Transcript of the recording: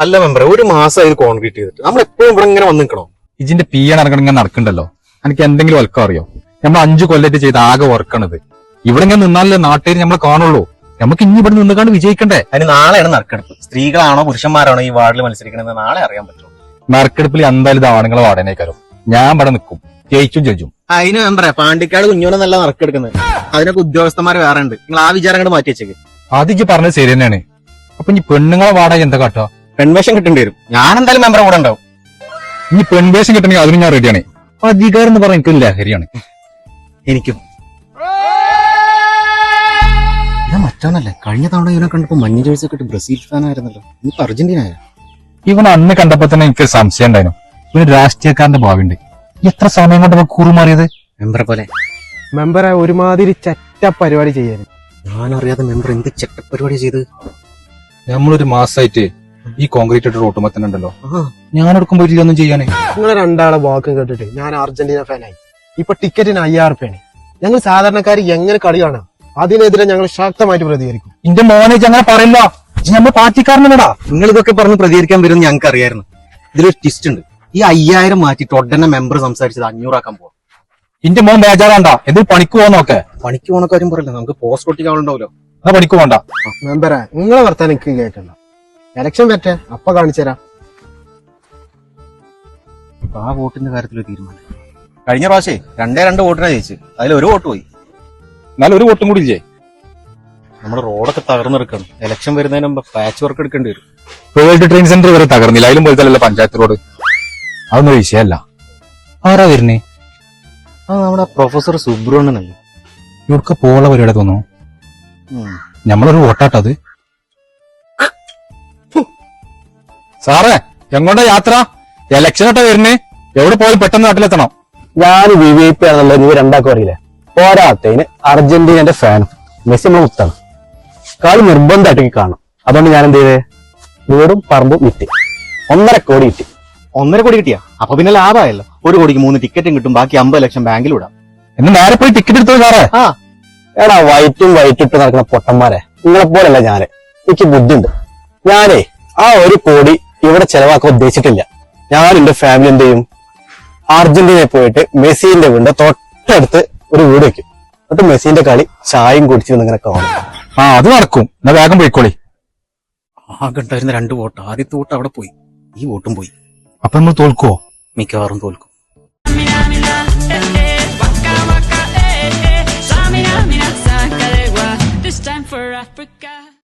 അല്ല മെമ്പറെ, ഒരു മാസം ഇത് കോൺക്രീറ്റ് ചെയ്തിട്ട് നമ്മൾ എപ്പോഴും ഇവിടെ ഇങ്ങനെ വന്ന് നിൽക്കണോ? ഇതിന്റെ പി ഇറങ്ങണം ഇങ്ങനെ നടക്കണ്ടല്ലോ. എനിക്ക് എന്തെങ്കിലും വൽക്കം അറിയോ? നമ്മൾ 5 കൊല്ലറ്റ് ചെയ്ത് ആകെ വർക്കണത്. ഇവിടെ ഇങ്ങനെ നിന്നാലേ നാട്ടുകാർ നമ്മളെ കാണുള്ളൂ. നമുക്ക് ഇനി ഇവിടെ നിന്നുകാണ്ട് വിജയിക്കണ്ടേ? അതിന് നാളെയാണ് നറുക്കെടുപ്പ്. സ്ത്രീകളാണോ പുരുഷന്മാരാണോ ഈ വാർഡിൽ മത്സരിക്കണമെന്ന് നാളെ അറിയാൻ പറ്റും. നറുക്കെടുപ്പിൽ എന്തായാലും ഇത് ആണുങ്ങളെ വാടനേക്കാരും. ഞാൻ ഇവിടെ നിൽക്കും, ജയിച്ചും ജയിച്ചും. അതിന് മെമ്പറെ, പാണ്ടിക്കാട് കുഞ്ഞോനെന്നല്ല നറുക്കെടുക്കുന്നത്. അതിനൊക്കെ ഉദ്യോഗസ്ഥന്മാർ വേറെ ഉണ്ട്. നിങ്ങൾ ആ വിചാരം അങ്ങോട്ട് മാറ്റി വെച്ചേക്ക്. ആദ്യം പറഞ്ഞത് ശരി തന്നെയാണ്. അപ്പൊ ഇനി പെണ്ണുങ്ങളെ വാടക എന്താ കാട്ടാ? പെൺവേഷം കിട്ടേണ്ടി വരും. ഞാൻ എന്തായാലും മെമ്പറെ കൂടെ ഉണ്ടാവും. ഇനി പെൺവേഷം കിട്ടണമെങ്കിൽ അതിന് ഞാൻ റെഡിയാണ്. അധികാരം എന്ന് പറഞ്ഞാൽ എനിക്ക് ലഹരിയാണ്. എനിക്കും ഞാൻ മറ്റോന്നല്ലേ, കഴിഞ്ഞ തവണ ഇവനെ കണ്ടപ്പോ മഞ്ഞ ജേഴ്സി ഒക്കെ ഇട്ട് ബ്രസീൽ ഫാൻ ആയിരുന്നല്ലോ. ഇനിയിപ്പോ അർജന്റീന ആയ. ഇവൻ അന്ന് കണ്ടപ്പോ തന്നെ എനിക്ക് സംശയം ഉണ്ടായിരുന്നു. ഇവന് രാഷ്ട്രീയക്കാരന്റെ ഭാവിയുണ്ട്. എത്ര സമയം കൊണ്ട് നമുക്ക് കൂറുമാറിയത്? മെമ്പറെ പോലെ മെമ്പറെ ഒരുമാതിരി ചെറ്റ പരിപാടി ചെയ്യാനും. ഞാനറിയാതെ മെമ്പർ എന്ത് ചെറ്റപ്പരിപാടി ചെയ്ത്. നമ്മളൊരു മാസമായിട്ട് ഈ കോൺക്രീറ്റ് ഇട്ട് റോട്ടുമ്പോ തന്നെ ഉണ്ടല്ലോ. ഞാൻ എടുക്കുമ്പോ ഇതൊന്നും ചെയ്യാനേ. നിങ്ങളെ രണ്ടാളെ വാക്കും കേട്ടിട്ട് ഞാൻ അർജന്റീന ഫാനായി. ഇപ്പൊ ടിക്കറ്റിന് 5000 റുപ്യാണ്. ഞങ്ങൾ സാധാരണക്കാർ എങ്ങനെ കളി കാണാം? അതിനെതിരെ ഞങ്ങൾ ശക്തമായിട്ട് പ്രതികരിക്കും. എന്റെ മോനെ അങ്ങനെ പറയില്ല. നമ്മൾ പാർട്ടിക്കാരനല്ലടാ. നിങ്ങൾ ഇതൊക്കെ പറഞ്ഞ് പ്രതികരിക്കാൻ വരുമെന്ന് ഞങ്ങൾക്ക് അറിയായിരുന്നു. ഇതിലൊരു ട്വിസ്റ്റ് ഉണ്ട്. ഈ 5000 മാറ്റിട്ട് ഉടനെ മെമ്പർ സംസാരിച്ചത് 500 ആക്കാൻ പോകും. എന്റെ മോൻ ബേജാറാണ്ട. എന്ത് പണിക്ക് പോകാനൊക്കെ? പണിക്ക് പോണ കാര്യം പറയില്ല, നമുക്ക് പോസ്റ്റ് ഒട്ടിക്കാനുണ്ടാവല്ലോ. എന്നാ പണിക്ക് പോകണ്ട. മെമ്പറെ, നിങ്ങളെ വർത്താനം എനിക്ക് കേൾക്കണ്ട. ഇലക്ഷൻ പറ്റേ അപ്പൊ കാണിച്ചുതരാം. ആ വോട്ടിന്റെ കാര്യത്തിൽ തീരുമാനം. കഴിഞ്ഞ പ്രാവശ്യം 2 വോട്ടിനാ ജയിച്ചു. അതിൽ 1 വോട്ട് പോയി. എന്നാലും ഒരു വോട്ടും കൂടി ഇല്ലേ? നമ്മുടെ റോഡൊക്കെ തകർന്നെടുക്കണം. ഇലക്ഷൻ വരുന്നതിന് മുമ്പ് പാച്ച് വർക്ക് എടുക്കേണ്ടി വരും. വേൾഡ് ട്രെയിൻ സെന്റർ വരെ തകർന്നില്ല. അതിലും പോലത്തല്ല പഞ്ചായത്ത് റോഡ്. അതൊന്നും വിഷയമല്ല. ആരാ വരുന്നേ? ആ നമ്മുടെ പ്രൊഫസർ സുബ്രഹ്മണ്യനല്ലേ. ഇവർക്ക് പോള പരിപാടി തോന്നുന്നു. നമ്മളൊരു വോട്ടാട്ടത്. സാറേ, എങ്ങോട്ടാ യാത്ര? ഇലക്ഷനോട്ടാ വരുന്നേ. എവിടെ പോയി പെട്ടെന്ന് നാട്ടിലെത്തണം. ഞാൻ VIP ആണെന്നുള്ളത് നീ രണ്ടാക്കും അറിയില്ലേ. പോരാത്തതിന് അർജന്റീനന്റെ ഫാനും. മെസ്സി നമ്മളെ മുത്താണ്. കളി നിർബന്ധമായിട്ട് കാണണം. അതുകൊണ്ട് ഞാൻ എന്ത് ചെയ്തേ, വീടും പറമ്പും വിറ്റ് 1.5 കോടി കിട്ടി. 1.5 കോടി കിട്ടിയാ? അപ്പൊ പിന്നെ ലാഭമായല്ലോ. 1 കോടിക്ക് 3 ടിക്കറ്റും കിട്ടും. ബാക്കി 50 ലക്ഷം ബാങ്കിൽ വിടാം. എന്ന് നേരെ പോയി ടിക്കറ്റ് എടുത്തോ സാറേ? എടാ, വൈറ്റും ഇട്ട് നടക്കുന്ന പൊട്ടന്മാരെ നിങ്ങളെ പോലല്ല ഞാന്. എനിക്ക് ബുദ്ധിയുണ്ട്. ഞാനേ ആ 1 കോടി ഇവിടെ ചെലവാക്കാൻ ഉദ്ദേശിച്ചിട്ടില്ല. ഞാൻ എന്റെ ഫാമിലി എന്ത് ചെയ്യും, അർജന്റീനയിൽ പോയിട്ട് മെസ്സിന്റെ വീടിന്റെ തൊട്ടടുത്ത് ഒരു വീട് വെക്കും. എന്നിട്ട് മെസ്സിന്റെ കളി ചായയും കുടിച്ചിരുന്ന് ഇങ്ങനെ കാണും. അത് നടക്കും. എന്നാ വേഗം പോയിക്കോളി. ആകെ ഉണ്ടായിരുന്ന 2 വോട്ട്. ആദ്യത്തെ വോട്ട് അവിടെ പോയി. ഈ വോട്ടും പോയി. അപ്പൊ നമ്മൾ തോൽക്കുവോ? മിക്കവാറും തോൽക്കും. This time for Africa.